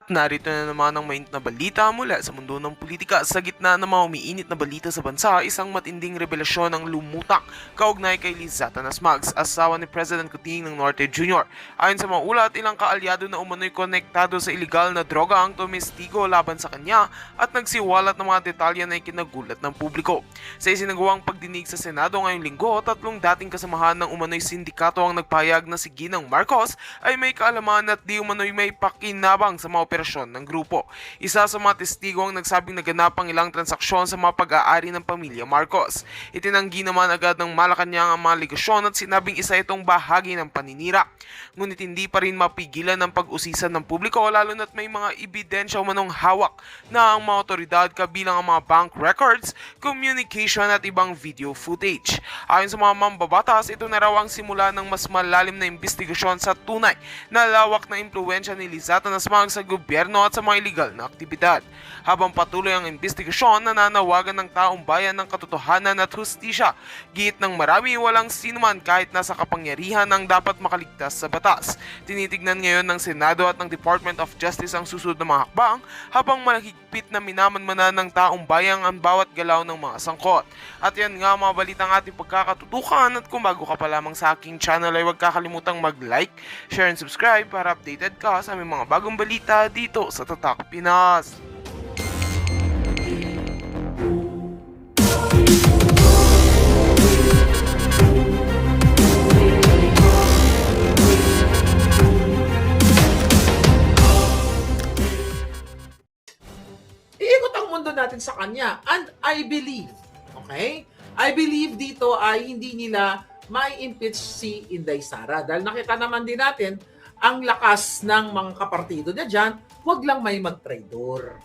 Narito na naman ang mainit na balita mula sa mundo ng politika. Sa gitna ng mga umiinit na balita sa bansa, isang matinding revelasyon ang lumutang kaugnay kay Lizata Nasmags, asawa ni President Kuting ng Norte Jr. Ayon sa mga ulat, ilang kaalyado na umano'y konektado sa ilegal na droga ang tumestigo laban sa kanya at nagsiwalat ng mga detalye na ikinagulat ng publiko. Sa isinagawang pagdinig sa Senado ngayong linggo, tatlong dating kasamahan ng umano'y sindikato ang nagpahayag na si Ginang Marcos ay may kaalaman at di umano'y may pakinabang sa mga operasyon ng grupo. Isa sa mga testigo ang nagsabing naganap ang ilang transaksyon sa mga pag-aari ng pamilya Marcos. Itinanggi naman agad ng Malacanang ang mga aligasyon at sinabing isa itong bahagi ng paninira. Ngunit hindi pa rin mapigilan ang pag-usisan ng publiko lalo na't may mga ebidensya umanong hawak na ang mga otoridad kabilang ang mga bank records, communication at ibang video footage. Ayon sa mga mambabatas, ito na raw ang simula ng mas malalim na investigasyon sa tunay na lawak na impluwensya ni Lizata Nasmags sa gobyerno at sa mga iligal na aktibidad. Habang patuloy ang investigasyon, nananawagan ng taong bayan ng katotohanan at hustisya. Giit ng marami, walang sinuman kahit nasa kapangyarihan ang dapat makaligtas sa batas. Tinitignan ngayon ng Senado at ng Department of Justice ang susunod na mga hakbang habang malahigpit na minamanmanan ng taong bayan ang bawat galaw ng mga sangkot. At yan nga mga balitang ating pagkakatutukan, at kung bago ka pa lamang sa aking channel ay huwag kakalimutang mag-like, share and subscribe para updated ka sa aming mga bagong balita dito sa Tatak Pinas. Iikot ang mundo natin sa kanya. And I believe, okay? I believe dito ay hindi nila may impeach si Inday Sara. Dahil nakita naman din natin ang lakas ng mga kapartido niya dyan, huwag lang may mag-traidor.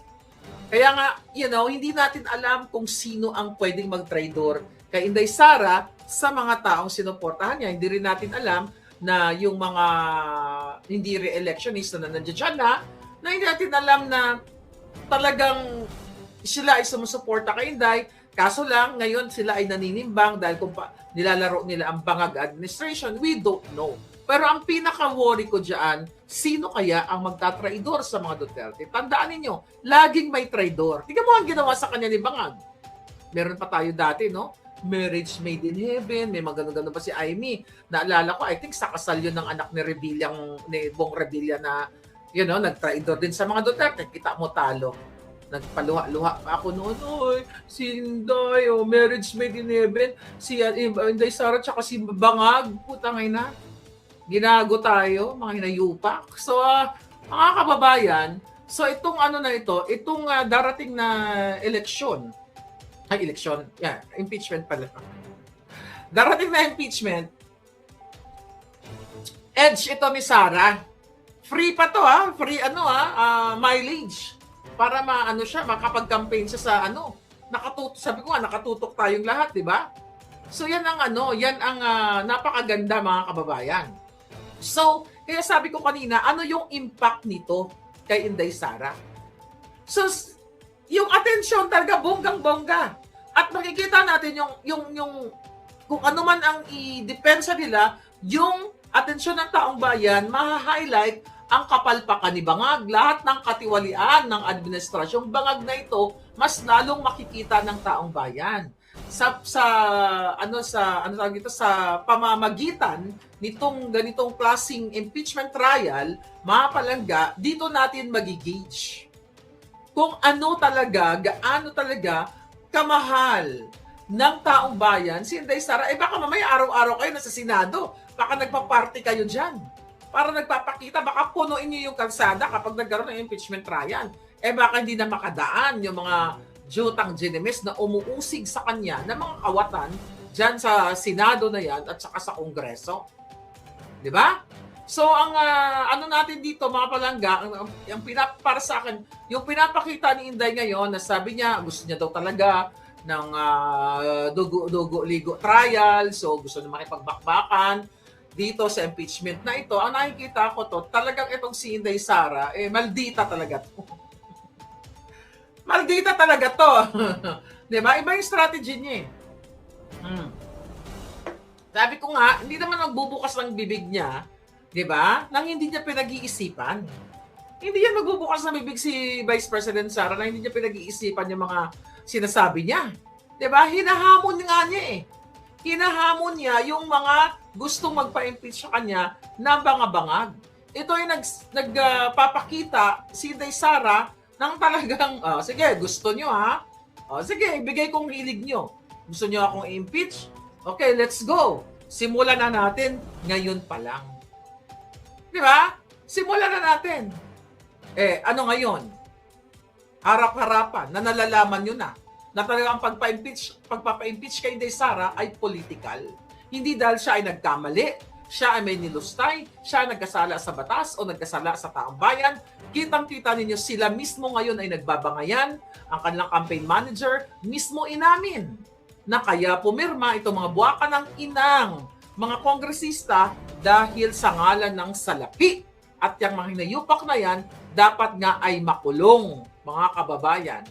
Kaya nga, hindi natin alam kung sino ang pwedeng mag-traidor kay Inday Sara sa mga taong sinuportahan niya. Hindi rin natin alam na yung mga hindi re-electionist na nandiyan dyan na hindi natin alam na talagang sila ay sumusuporta kay Inday. Kaso lang, ngayon sila ay naninimbang dahil kung nilalaro nila ang bangag administration, we don't know. Pero ang pinaka-worry ko dyan, sino kaya ang magtatraidor sa mga Duterte? Tandaan ninyo, laging may traidor. Tingnan mo ang ginawa sa kanya ni Bangag. Meron pa tayo dati, no? Marriage made in heaven, may magano-gano pa si Amy. Naalala ko, I think sa kasal yun ng anak ni Bong Revilla na, nagtraidor din sa mga Duterte. Kita mo talo. Nagpaluha-luha pa ako noon. Oy, si Inday, marriage made in heaven. Si Inday Sara tsaka si Bangag. Putang ina. Ginago tayo, mga hinayupak. So, mga kababayan, so itong itong darating na impeachment pala. Darating na impeachment, edge ito ni Sara. Free pa to free mileage. Para makapag-campaign siya sa sabi ko nga, nakatutok tayong lahat, di ba? So yan ang napakaganda mga kababayan. So, kaya sabi ko kanina, ano yung impact nito kay Inday Sara? So, yung atensyon talaga bonggang-bongga. At makikita natin yung kung ano man ang i-depensa nila, yung atensyon ng taong bayan, ma-highlight ang kapalpakan ni Bangag. Lahat ng katiwalian ng administrasyong Bangag na ito, mas lalong makikita ng taong bayan. Sa pamamagitan nitong ganitong klaseng impeachment trial, mga palangga, dito natin magigauge kung gaano talaga kamahal ng taong bayan si Inday Sara. Baka mamaya araw-araw kayo nasa Senado, baka nagpa-party kayo dyan para nagpapakita, baka punuin niyo yung kalsada kapag nagkaroon ng impeachment trial. Baka hindi na makadaan yung mga jutang ginemes na umuusig sa kanya ng mga kawatan dyan sa Senado na yan at saka sa Kongreso. Di ba? So, ang natin dito, mga palangga, para sa akin, yung pinapakita ni Inday ngayon na sabi niya, gusto niya daw talaga ng dugo-ligo trial, so gusto niya makipagbakbakan dito sa impeachment na ito. Ang nakikita ko to, talagang itong si Inday Sara, maldita talaga to. Maldita talaga to. Diba? Iba yung strategy niya Sabi ko nga, hindi naman nagbubukas ng bibig niya, diba? Nang hindi niya pinag-iisipan. Hindi yan magbubukas ng bibig si Vice President Sara na hindi niya pinag-iisipan yung mga sinasabi niya. 'Di ba? Hinahamon nga niya eh. Hinahamon niya yung mga gustong magpa-impeach sa kanya na bangabangag. Ito ay nagpapakita si Inday Sara ng talagang, sige, gusto nyo ha? Sige, ibigay kong hilig nyo. Gusto nyo akong impeach? Okay, let's go. Simulan na natin ngayon pa lang. Di ba? Simulan na natin. Ano ngayon? Harap-harapan na nalalaman nyo na talagang pagpapa-impeach kay Inday Sara ay political. Hindi dahil siya ay nagkamali, siya ay may nilustay, siya ay nagkasala sa batas o nagkasala sa taong bayan. Kitang-kita ninyo, sila mismo ngayon ay nagbabangayan, ang kanilang campaign manager mismo inamin na kaya pumirma itong mga buwaka ng inang mga kongresista dahil sa ngalan ng salapi. At yung mga hinayupak na yan, dapat nga ay makulong, mga kababayan.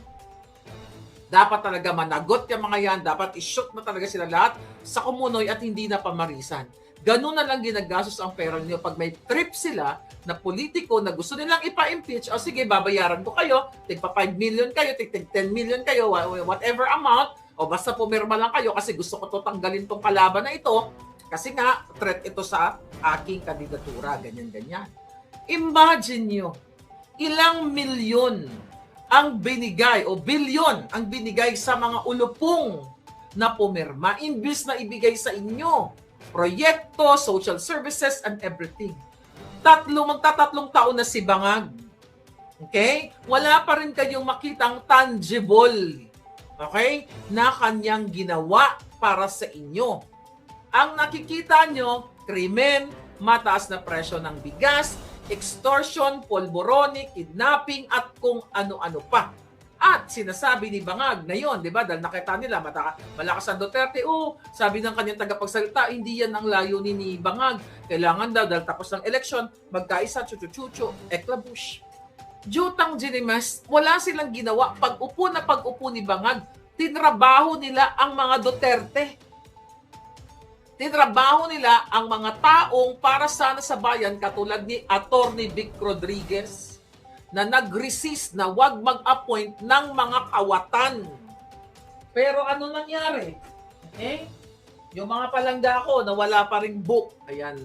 Dapat talaga managot yung mga yan, dapat i-shoot na talaga sila lahat sa kumunoy at hindi na pamarisan. Ganun na lang ginagastos ang pera niyo pag may trip sila na politiko na gusto nilang ipa-impeach, o sige, babayaran ko kayo, tigpa 5 million kayo, tig 10 million kayo, whatever amount, o basta pumirma lang kayo kasi gusto ko to tanggalin tong kalaban na ito, kasi nga, threat ito sa aking kandidatura, ganyan-ganyan. Imagine nyo, ilang milyon ang binigay o bilyon ang binigay sa mga ulupong na pumirma imbis na ibigay sa inyo proyekto, social services, and everything. Magtatatlong taon na si Bangag. Okay? Wala pa rin kayong makitang tangible, okay, na kanyang ginawa para sa inyo. Ang nakikita nyo, krimen, mataas na presyo ng bigas, extortion, polboronic, kidnapping, at kung ano-ano pa. At sinasabi ni Bangag ngayon, di ba, dahil nakita nila malakas ang Duterte, sabi ng kanyang tagapagsalita, hindi yan ang layunin ni Bangag. Kailangan daw, dahil tapos ng eleksyon, magkaisa, chuchu-chuchu, eklabush. Jutang Jinimas, wala silang ginawa. Pag-upo ni Bangag, tinrabaho nila ang mga Duterte. Tinrabaho nila ang mga taong para sana sa bayan katulad ni Atty. Vic Rodriguez na nag-resist na wag mag-appoint ng mga kawatan. Pero ano nangyari? Yung mga palangga ko na wala pa ring book. Ayan.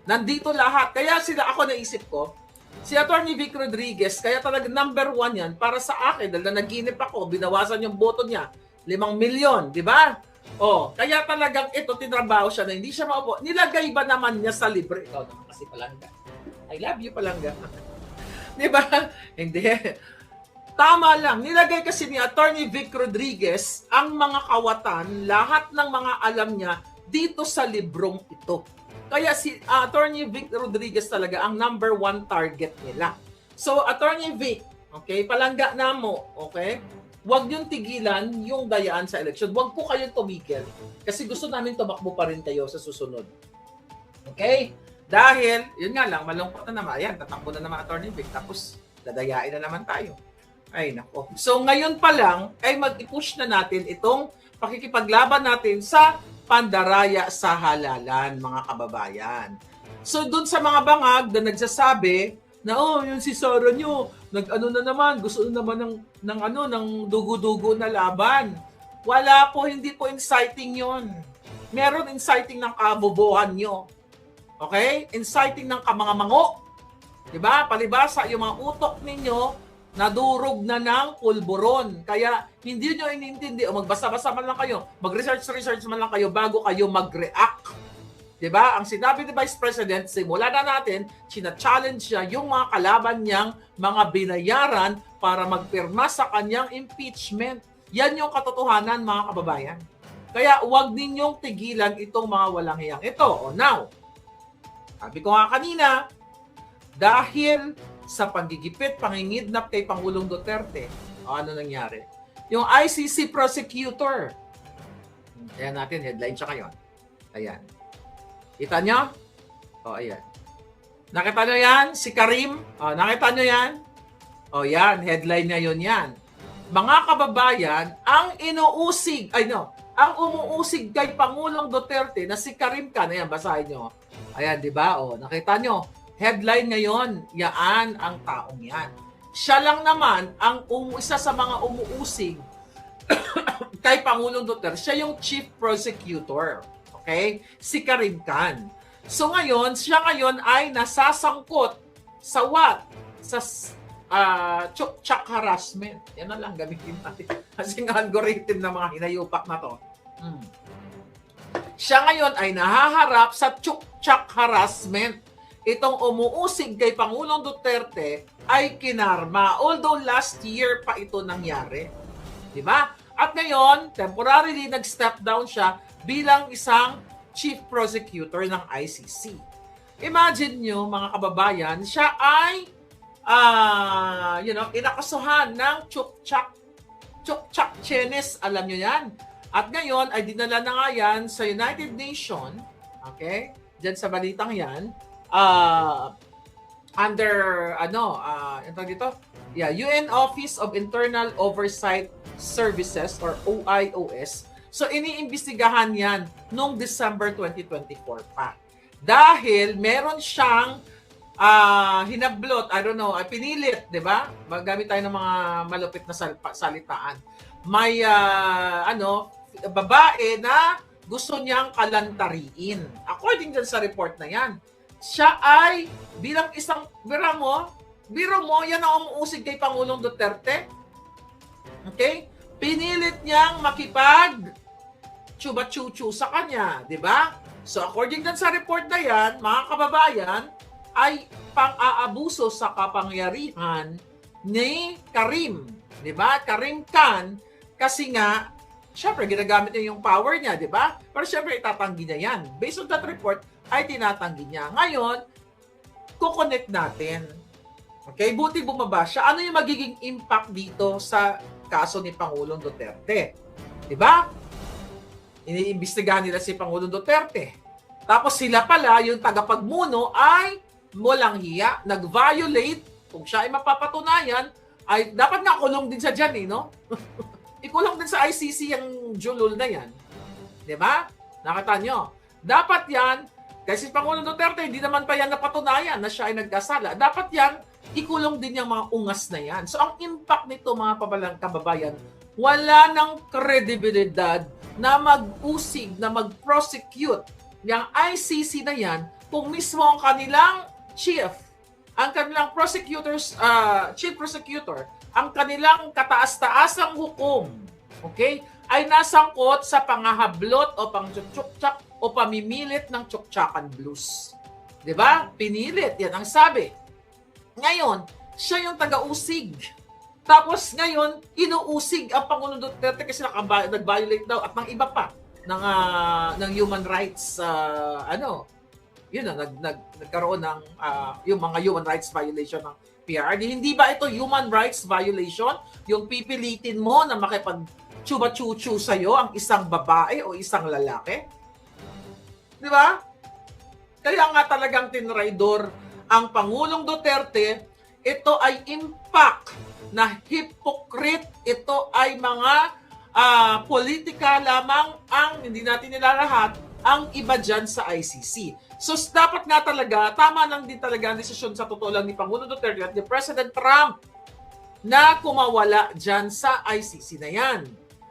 Nandito lahat. Kaya ako naisip ko, si Atty. Vic Rodriguez, kaya talaga number 1 yan para sa akin. Dahil na naginip ako, binawasan yung boto niya. 5 milyon, di ba? Kaya talagang ito, tinrabaho siya na hindi siya maupo. Nilagay ba naman niya sa libre? Ikaw naman kasi palangga. I love you, palangga. Di ba? Hindi. Tama lang. Nilagay kasi ni Atty. Vic Rodriguez ang mga kawatan, lahat ng mga alam niya dito sa librong ito. Kaya si Atty. Vic Rodriguez talaga ang number 1 target nila. So, Atty. Vic, okay, palangga na mo, okay? Huwag niyong tigilan yung dayaan sa eleksyon. Huwag po kayong tumigil. Kasi gusto namin tumakbo pa rin kayo sa susunod. Okay? Dahil, yun nga lang, malungkot na naman. Ayan, tatakbo na naman Atty. Vic. Tapos, dadayain na naman tayo. Ay, nako. So, ngayon pa lang, ay mag-push na natin itong pakikipaglaban natin sa pandaraya sa halalan, mga kababayan. So, dun sa mga bangag na nagsasabi na, yung si Sara nyo, nag-ano na naman, gusto na naman ng dugo-dugo na laban. Wala po, hindi po inciting yon. Meron inciting ng kabobohan nyo. Okay? Inciting ng kamangamango. Diba? Palibasa, yung mga utok ninyo, nadurog na ng pulburon. Kaya, hindi nyo inintindi, o magbasa-basa man lang kayo, mag-research man lang kayo bago kayo mag-react. Diba? Ang sinabi ni Vice President, simula na natin, sina-challenge niya yung mga kalaban niyang mga binayaran para magpirma sa kanyang impeachment. Yan yung katotohanan, mga kababayan. Kaya huwag ninyong tigilan itong mga walang hiyang ito. Now, sabi ko nga kanina, dahil sa pagigipit, pangingidnap kay Pangulong Duterte, ano nangyari? Yung ICC prosecutor, ayan natin, headline siya ngayon. Ayan. Kita nyo? Ayan. Nakita nyo yan? Si Karim? Nakita nyo yan? Yan. Headline niya yun yan. Mga kababayan, ang ang umuusig kay Pangulong Duterte na si Karim Khan. Ayan, basahin nyo. Ayan, di ba? Nakita nyo? Headline ngayon, yaan ang taong yan. Siya lang naman ang isa sa mga umuusig kay Pangulong Duterte. Siya yung chief prosecutor. Okay? Si Karim Khan. So ngayon, siya ngayon ay nasasangkot sa what? Sa chuk-chak harassment. Yan na lang gamitin natin. Kasi ang algorithm ng mga hinayupak na to. Siya ngayon ay nahaharap sa chuk-chak harassment. Itong umuusig kay Pangulong Duterte ay kinarma. Although last year pa ito nangyari. Di ba? At ngayon, temporarily nag-step down siya bilang isang chief prosecutor ng ICC. Imagine nyo, mga kababayan, siya ay inakasuhan ng chuk-chak chenes, alam nyo yan. At ngayon ay dinala na nga yan sa United Nations, okay? Diyan sa balitang yan, under UN Office of Internal Oversight Services or OIOS. So iniimbestigahan yan noong December 2024 pa. Dahil meron siyang hinablot, pinilit, 'di ba? Magamit tayo ng mga malupit na salitaan. May babae na gusto niyang kalantariin. According dyan sa report na yan, siya ay bilang isang biro mo, yan ang umuusig kay Pangulong Duterte. Okay? Pinilit niyang makipag chuba-chuchu sa kanya, di ba? So according dyan sa report na yan, mga kababayan, ay pang-aabuso sa kapangyarihan ni Karim, di ba? Karim Khan, kasi nga, syempre, ginagamit niya yung power niya, di ba? Pero syempre, itatanggi niya yan. Based on that report, ay tinatanggi niya. Ngayon, kukonect natin. Okay? Buti bumaba siya. Ano yung magiging impact dito sa kaso ni Pangulong Duterte? Di ba? Iniimbestigahan nila si Pangulong Duterte. Tapos sila pala, yung tagapagmuno, ay walang hiya, nag-violate. Kung siya ay mapapatunayan, ay dapat nga kulong din sa dyan, no? Ikulong din sa ICC yung julul na yan. Di ba? Nakita nyo. Dapat yan, kasi Pangulong Duterte, hindi naman pa yan napatunayan na siya ay nagkasala. Dapat yan, ikulong din yung mga ungas na yan. So, ang impact nito, mga kababayan, wala ng kredibilidad na mag-usig, na mag-prosecute yung ICC na yan kung mismo ang kanilang chief, ang kanilang chief prosecutor, ang kanilang kataas-taasang hukom, okay, ay nasangkot sa pangahablot o pang-tsuktsak o pamimilit ng tsuktsakan blues. Diba? Pinilit. Yan ang sabi. Ngayon, siya yung taga-usig. Tapos ngayon, inuusig ang Pangulong Duterte kasi nag-violate daw at ng iba pa ng human rights nagkaroon ng yung mga human rights violation ng PRRD. Hindi ba ito human rights violation? Yung pipilitin mo na makipag-chuba-chuchu sa'yo ang isang babae o isang lalaki? Di ba? Kaya nga talagang tinraidor ang Pangulong Duterte. Ito ay impact na hypocrite. Ito ay mga politika lamang ang, hindi natin nilalahat, ang iba dyan sa ICC. So, dapat nga talaga, tama lang din talaga ang desisyon sa totoo lang ni Pangulong Duterte at ni President Trump na kumawala dyan sa ICC na yan.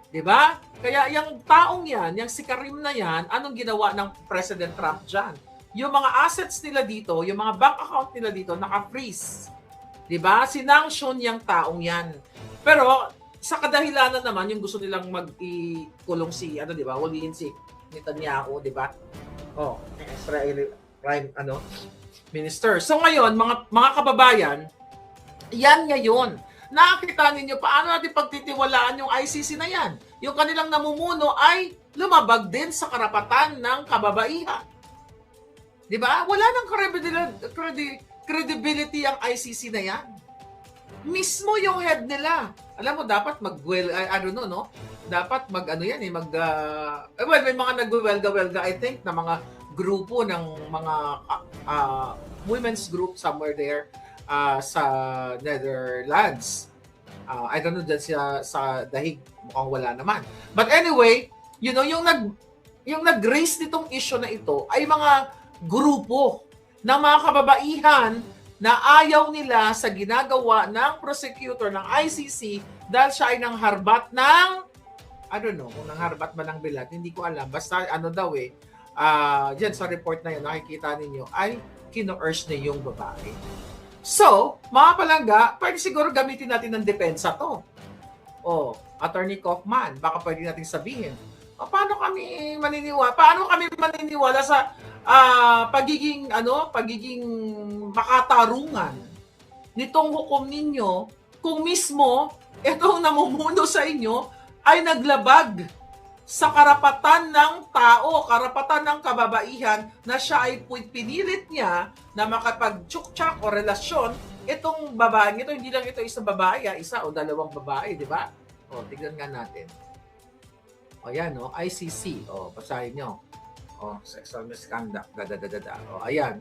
Diba? Kaya yung taong yan, yung si Karim na yan, anong ginawa ng President Trump dyan? Yung mga assets nila dito, yung mga bank account nila dito, naka-freeze. Diba? Sinanction yung taong yan. Pero, sa kadahilanan naman, yung gusto nilang mag-ikulong si, diba? Hulihin si Netanyahu, diba? Oh, Israeli Prime Minister. So ngayon, mga kababayan, yan ngayon. Nakita ninyo paano natin pagtitiwalaan yung ICC na yan. Yung kanilang namumuno ay lumabag din sa karapatan ng kababaihan. Di ba? Wala nang credibility ang ICC na yan. Mismo yung head nila. Alam mo, dapat dapat may mga nagwelga-welga, I think, na mga grupo ng mga women's group somewhere there sa Netherlands. I don't know, dyan sa Dahig, mukhang wala naman. But anyway, yung nag-raise nitong issue na ito ay mga grupo ng mga kababaihan na ayaw nila sa ginagawa ng prosecutor ng ICC dahil siya ay nangharbat ng, I don't know, kung nangharbat ba ng bilat, hindi ko alam. Basta ano daw dyan sa report na yun, nakikita ninyo, ay kino-urge na yung babae. So, mga palangga, pwede siguro gamitin natin ng depensa to. Attorney Kaufman, baka pwede natin sabihin, paano kami maniniwala sa pagiging makatarungan nitong hukom ninyo kung mismo itong namumuno sa inyo ay naglabag sa karapatan ng tao, karapatan ng kababaihan na siya ay pinilit niya na makapag-tsuktsak o relasyon itong babaeng ito. Hindi lang ito isang babae, isa o dalawang babae, di ba? Tignan nga natin. Yan, ICC. Basahin nyo. Sexual misconduct. Ayan.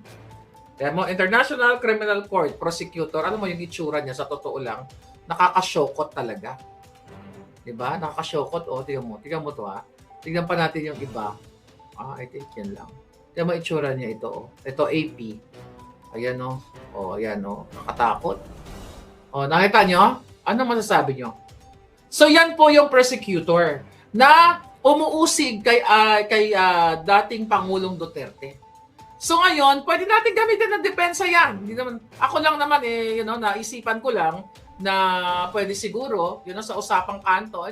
Kaya mo, International Criminal Court, prosecutor, ano mo yung itsura niya sa totoo lang, nakakasyokot talaga. Diba? Nakakasyokot. Tignan mo to Tignan pa natin yung iba. I think yan lang. Tignan mo itsura niya ito. Ito AP. Ayan ayan nakatakot. Nakita nyo? Ano masasabi nyo? So yan po yung prosecutor na umuusig kay dating Pangulong Duterte. So ngayon, pwede natin gamitin ng depensa yan. Hindi naman, ako lang naman naisipan ko lang na pwede siguro, sa usapang kanto,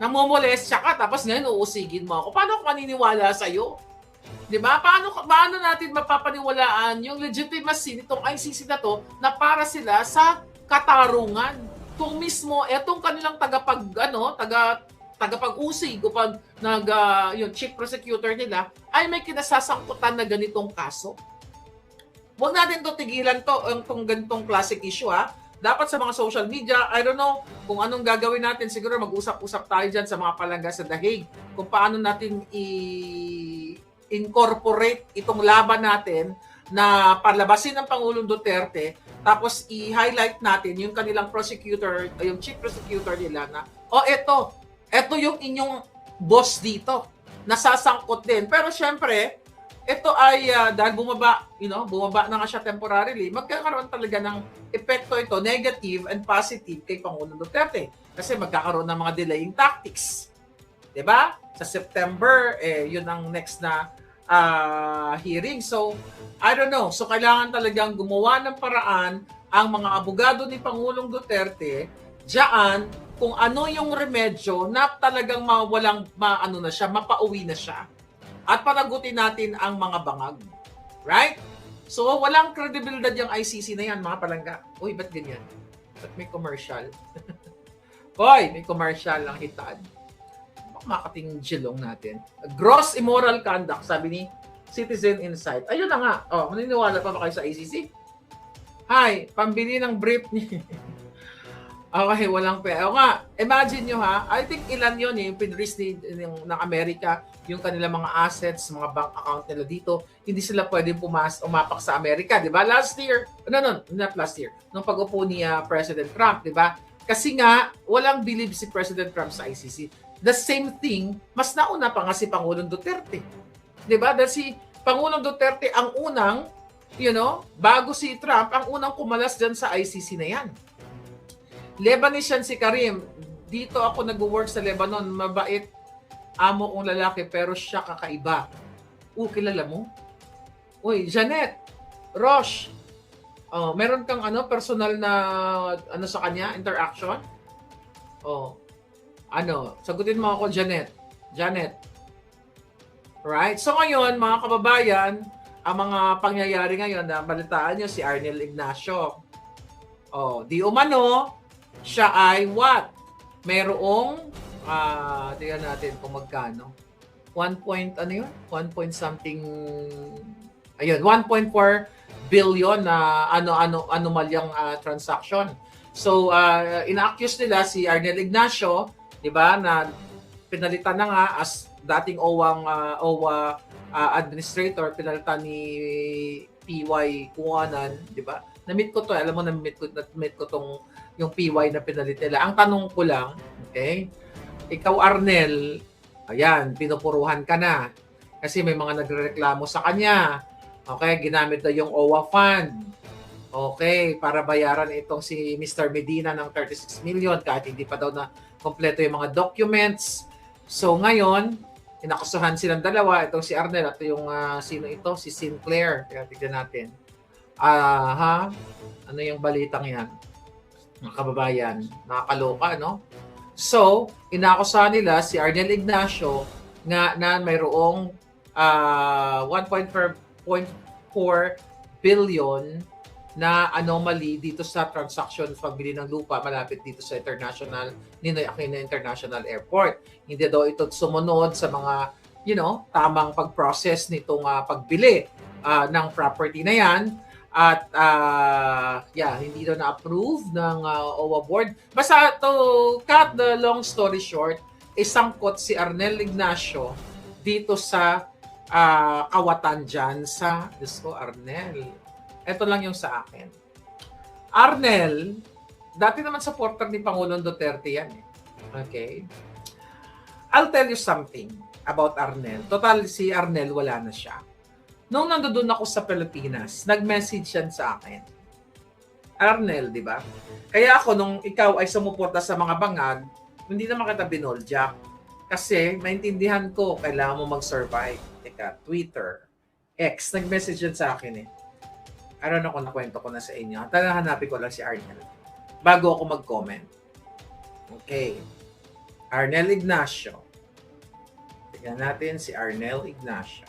namumolestya ka, tapos ngayon uusigin mo ako. Paano ako maniniwala sa'yo? Diba? Paano natin mapapaniwalaan yung legitimacy nitong ICC na to na para sila sa katarungan? Kung mismo, etong kanilang tagapag-usig o yung chief prosecutor nila ay may kinasasangkutan na ganitong kaso. Huwag natin to tigilan itong ganitong classic issue Dapat sa mga social media, I don't know kung anong gagawin natin. Siguro mag-usap-usap tayo dyan sa mga palangga sa The Hague kung paano natin i-incorporate itong laban natin na palabasin ng Pangulong Duterte, tapos i-highlight natin yung kanilang prosecutor, yung chief prosecutor nila na, eto yung inyong boss dito, nasasangkot din. Pero syempre, ito ay dahil bumaba na nga siya temporarily, magkakaroon talaga ng epekto ito, negative and positive kay Pangulong Duterte. Kasi magkakaroon ng mga delaying tactics. Diba? Sa September, yun ang next na hearing. So, I don't know. So, kailangan talagang gumawa ng paraan ang mga abogado ni Pangulong Duterte diyan kung ano yung remedyo na talagang mapauwi na siya. At panagutin natin ang mga bangag. Right? So, walang credibility yung ICC na yan, mga palangga. Uy, ba't ganyan? Ba't may commercial? May commercial lang hitad. Makating jilong natin. Gross immoral conduct, sabi ni Citizen Insight. Ayun na nga. Maniniwala pa ba kayo sa ICC? Hi, pambili ng brief ni... Okay, walang pera. Imagine nyo I think ilan yun yung pinrelease ng Amerika, yung kanilang mga assets, mga bank account nila dito, hindi sila pwedeng umapak sa Amerika, di ba? Last year, not last year, nung pag-upo ni President Trump, di ba? Kasi nga, walang believe si President Trump sa ICC. The same thing, mas nauna pa nga si Pangulong Duterte. Di ba? Dahil si Pangulong Duterte ang unang, bago si Trump, ang unang kumalas dyan sa ICC na yan. Lebanese yan si Karim. Dito ako nag-work sa Lebanon. Mabait. Amo kong lalaki pero siya kakaiba. Kilala mo? Janet. Rosh. Meron kang personal na sa kanya? Interaction? Sagutin mo ako, Janet. Right? So ngayon, mga kababayan, ang mga pangyayari ngayon na balitaan nyo si Arnel Ignacio. Di umano, siya ay what? Merong, tingnan natin kung magkano. 1 point ayun, 1.4 billion na anomalyang transaction. So, ina-accuse nila si Arnel Ignacio, di ba, na pinalitan na nga as dating OWA administrator, pinalitan ni PY Kuwanan, di ba? Na-meet ko to, alam mo, na-meet ko tong yung PY na pinalit nila. Ang tanong ko lang, okay, ikaw Arnel, ayan, pinupuruhan ka na. Kasi may mga nagrereklamo sa kanya Okay, ginamit daw yung OWA fund. Okay, para bayaran itong si Mr. Medina ng 36 million kahit hindi pa daw na kompleto yung mga documents. So ngayon, inakusahan silang dalawa, itong si Arnel at yung sino ito, si Sinclair. Kaya tignan natin. Ano yung balitang yan? Mga kababayan, nakakaloka, no? So, inakusahan nila si Arnel Ignacio na mayroong 1.4 billion na anomaly dito sa transaction pagbili ng lupa malapit dito sa Ninoy Aquino International Airport. Hindi daw ito sumunod sa mga, tamang pag-process nitong pagbili ng property na yan. At hindi daw na-approve ng OWA board. Basta to cut the long story short, isangkot si Arnel Ignacio dito sa kawatan dyan sa, Diyos ko, Arnel. Ito lang yung sa akin. Arnel, dati naman supporter ni Pangulong Duterte yan. Okay? I'll tell you something about Arnel. Total, si Arnel, wala na siya. Nung nandoon ako sa Pilipinas, nag-message yan sa akin. Arnel, di ba? Kaya ako, nung ikaw ay sumuporta sa mga bangag, hindi naman kita binoljak. Kasi, maintindihan ko, kailangan mo mag-survive. Teka, Twitter, X, nag-message yan sa akin eh. I don't know kung nakwento ko na sa inyo. Hanapin ko lang si Arnel. Bago ako mag-comment. Okay. Arnel Ignacio. Tignan natin si Arnel Ignacio.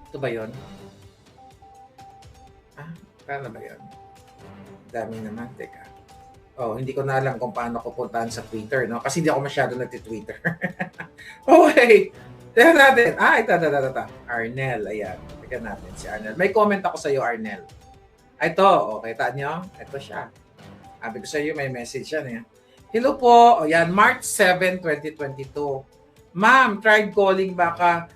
Ito ba yun? Paano ba yun? Dami naman. Teka. Hindi ko na alam kung paano ko puntahan sa Twitter, no? Kasi hindi ako masyado nagti-Twitter. Okay. Tignan natin. Ito. Arnel, ayan. Tignan natin si Arnel. May comment ako sa iyo, Arnel. Ito, okay, taan nyo? Ito siya. Sabi ko sa iyo, may message yan eh. Hello po. Ayan, March 7, 2022. Ma'am, tried calling baka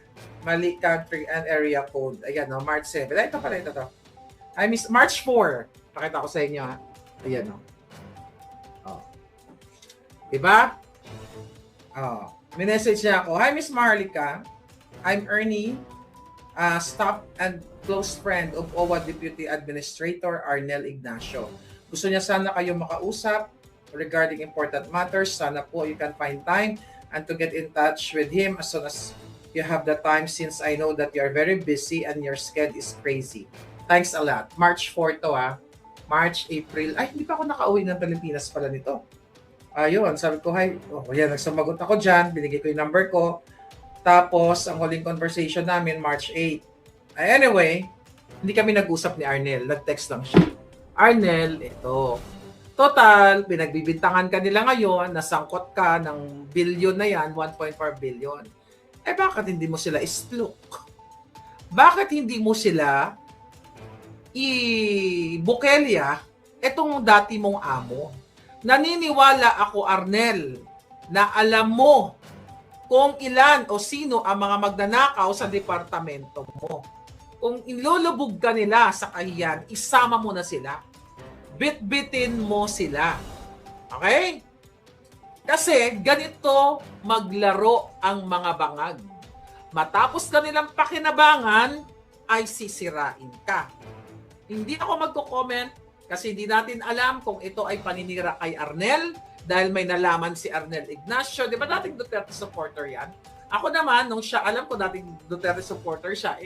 mali country and area code. Ayan, no, March 7. Ito pala, ito. I miss March 4. Pakita ko sa inyo, ha. Ayan, no. Diba? May message niya ako. Hi, Miss Marlica. I'm Ernie, staff and close friend of OWA Deputy Administrator Arnel Ignacio. Gusto niya sana kayo makausap regarding important matters. Sana po you can find time and to get in touch with him as soon as you have the time since I know that you are very busy and your schedule is crazy. Thanks a lot. March 4 to March, April. Ay, hindi pa ako nakauwi ng Pilipinas pala nito. Ayun, sabi ko, hi. Yan, nagsumagot ako dyan. Binigay ko yung number ko. Tapos, ang huling conversation namin, March 8. Anyway, hindi kami nag-usap ni Arnel. Nag-text lang siya. Arnel, ito. Total, pinagbibintangan ka nila ngayon, nasangkot ka ng billion na yan, 1.4 billion. Bakit hindi mo sila islook? Bakit hindi mo sila i-bukelya itong dati mong amo? Naniniwala ako, Arnel, na alam mo kung ilan o sino ang mga magnanakaw sa departamento mo. Kung ilulubog ka nila sa kahiyan, isama mo na sila. Bit-bitin mo sila. Okay? Kasi ganito maglaro ang mga bangag. Matapos kanilang pakinabangan, ay sisirain ka. Hindi ako magko-comment kasi hindi natin alam kung ito ay paninira kay Arnel dahil may nalaman si Arnel Ignacio. Di ba dating Duterte supporter yan? Ako naman, nung siya, alam ko dating Duterte supporter siya,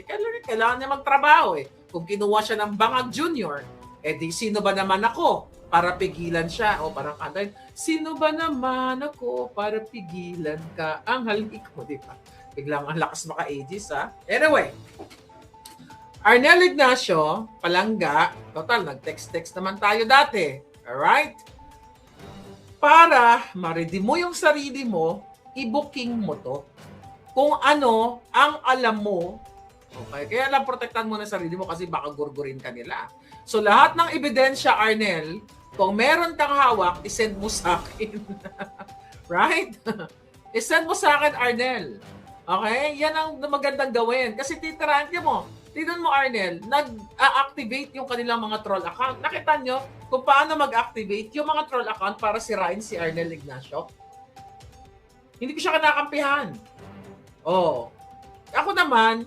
kailangan niya magtrabaho eh. Kung kinuha siya ng Bangag Junior, di sino ba naman ako para pigilan siya? O parang kantayin, sino ba naman ako para pigilan ka? Ang halik mo, di ba? Biglang ang lakas maka-ages, ha? Anyway, Arnel Ignacio, palangga, total, nag-text-text naman tayo dati. Alright? Para ma-ready mo yung sarili mo, i-booking mo to. Kung ano ang alam mo, okay? Kaya lang protektan mo na sarili mo kasi baka gurgurin ka nila. So lahat ng ebidensya, Arnel, kung meron kang hawak, isend mo sa akin. Right? Isend mo sa akin, Arnel. Okay? Yan ang magandang gawin. Kasi titirahan ka mo. Tignan mo, Arnel, nag-activate yung kanilang mga troll account. Nakita nyo kung paano mag-activate yung mga troll account para sirain si Arnel Ignacio? Hindi ko siya kinakampihan. Ako naman,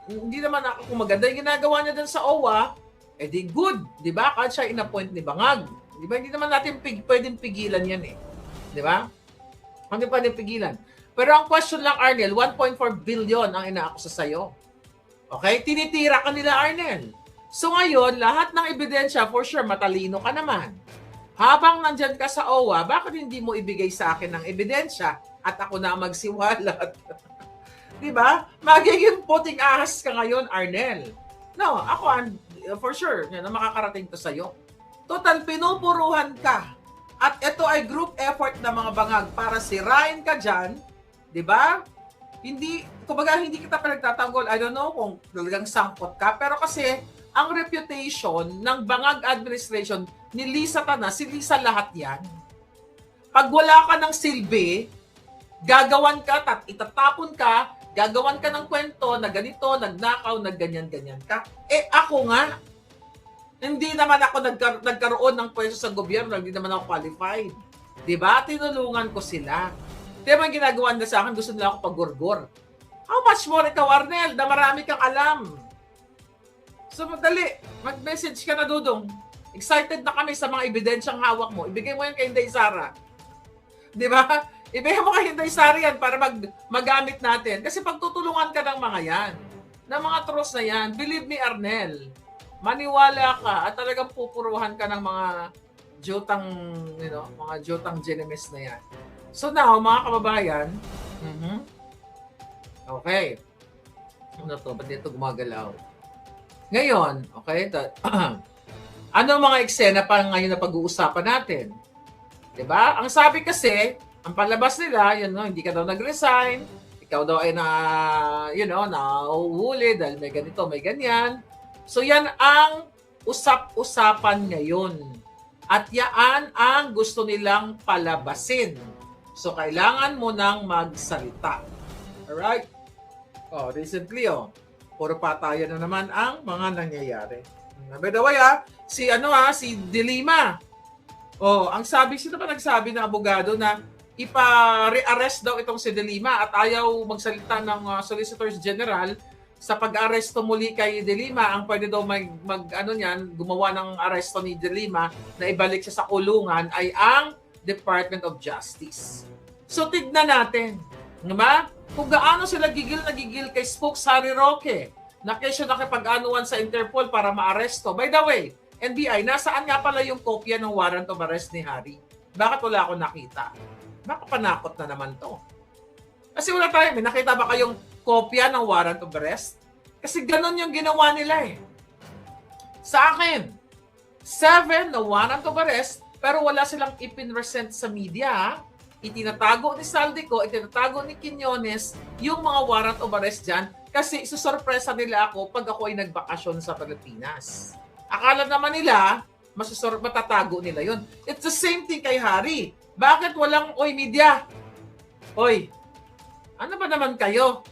hindi naman ako kung maganda yung ginagawa niya dun sa OWA, di good, di ba? Kahit siya in-appoint ni Bangag. Di ba? Hindi naman natin pwedeng pigilan yan eh. Di ba? Hindi pwedeng pigilan. Pero ang question lang, Arnel, 1.4 billion ang inaakusa sa'yo. Okay? Tinitira ka nila, Arnel. So ngayon, lahat ng ebidensya, for sure, matalino ka naman. Habang nandyan ka sa OWA, bakit hindi mo ibigay sa akin ng ebidensya at ako na magsiwalat? Diba? Magiging puting ahas ka ngayon, Arnel. No, ako, for sure, yan ang makakarating to sa'yo. Total, pinupuruhan ka. At ito ay group effort ng mga bangag para sirain ka dyan. Diba? Hindi, kumbaga, hindi kita pinagtatanggol. I don't know kung talagang sangkot ka. Pero kasi, ang reputation ng bangag administration ni Lisa Tanas, si Lisa lahat yan. Pag wala ka ng silbi, gagawan ka, itatapon ka, gagawan ka ng kwento na ganito, nagnakaw, nagganyan-ganyan ka. Ako nga, hindi naman ako nagkaroon ng pwesto sa gobyerno, hindi naman ako qualified. Diba? Tinulungan ko sila. Diba ang ginagawa nila sa akin, gusto nila ako pagurgur. How much more ikaw, Arnel, na marami kang alam? So, madali. Mag-message ka na, Dudong. Excited na kami sa mga ebidensyang hawak mo. Ibigay mo yan kay Inday Sara. Di ba? Ibigay mo kay Inday Sara yan para magamit natin. Kasi pagtutulungan ka ng mga yan, ng mga trust na yan, believe me, Arnel, maniwala ka at talagang pupuruhan ka ng mga jotang, mga jotang genemies na yan. So now, mga kababayan, okay. Ano to? Ba't dito gumagalaw? Ngayon, okay, ano mga eksena pa ngayon na pag-uusapan natin? Diba? Ang sabi kasi, ang palabas nila, hindi ka daw nag-resign, ikaw daw ay nahuhuli dahil may ganito, may ganyan. So yan ang usap-usapan ngayon. At yan ang gusto nilang palabasin. So kailangan mo nang magsalita. Alright? Recently, puro patayan na naman ang mga nangyayari. By the way, si De Lima. Ang sino ba nagsabi na abogado na ipa-re-arrest daw itong si De Lima at ayaw magsalita ng Solicitors General sa pag-aresto muli kay De Lima. Ang pwede daw gumawa ng aresto ni De Lima na ibalik siya sa kulungan ay ang Department of Justice. So tignan natin, diba? Kung gaano sila gigil kay Spokes Harry Roque na kesyo nakipag-anuan sa Interpol para maaresto. By the way, NBI, nasaan nga pala yung kopya ng warrant of arrest ni Harry? Bakit wala akong nakita? Baka panakot na naman to. Kasi wala tayo, may nakita ba kayong kopya ng warrant of arrest? Kasi ganun yung ginawa nila eh. Sa akin, 7 na warrant of arrest, pero wala silang ipinresent sa media. Itinatago ni Saldico, itinatago ni Quiñones yung mga warrant of arrest dyan kasi isusurpresa nila ako pag ako ay nagbakasyon sa Pilipinas. Akala naman nila, matatago nila yun. It's the same thing kay Harry. Bakit walang, media? Ano ba naman kayo?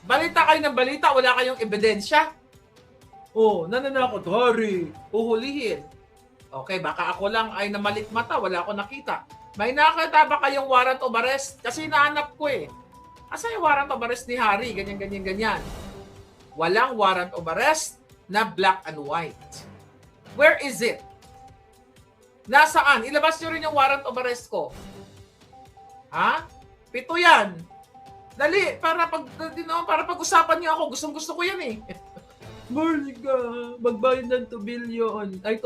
Balita kayo ng balita, wala kayong ebidensya? Nananakot, Harry, uhulihin. Okay, baka ako lang ay namalit mata, wala akong nakita. May nakita ba kayong warrant of arrest? Kasi nahanap ko eh. Asa yung warrant of arrest ni Harry? Ganyan. Walang warrant of arrest na black and white. Where is it? Nasaan? Ilabas nyo rin yung warrant of arrest ko. 7 yan. Dali, para pag-usapan niyo ako. Gusto ko yan eh. Marlica, magbayad ng 2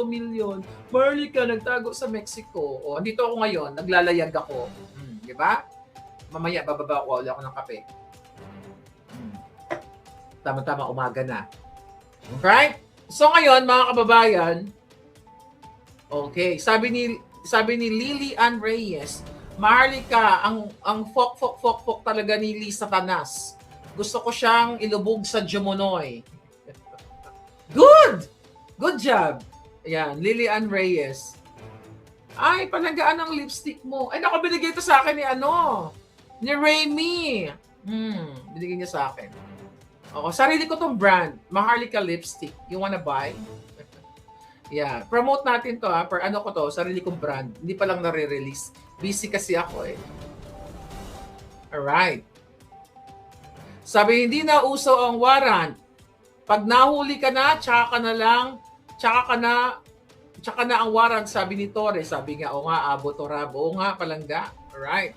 million. Marlica, nagtago sa Mexico. Andito ako ngayon, naglalayag ako. Di ba? Mamaya, bababa ako, wala ako ng kape. Tama-tama, umaga na. Okay? So ngayon, mga kababayan, okay, sabi ni Lily Ann Reyes, Marlica, ang fok talaga ni Lisa Tanas. Gusto ko siyang ilubog sa Jumunoy. Good! Good job! Ayan, Lily Ann Reyes. Ay, panagaan ang lipstick mo. Ay, naku, binigay ito sa akin ni Raymi. Binigay niya sa akin. Sarili ko tong brand. Maharlika lipstick. You wanna buy? Yeah. Promote natin to Per ko to, sarili kong brand. Hindi pa lang nare-release. Busy kasi ako eh. Alright. Sabi, hindi na uso ang warrant. Pag nahuli ka na, tsaka na ang warrant, sabi ni Torres. Sabi nga, o nga, abo to rabo. O nga, palangga. Alright.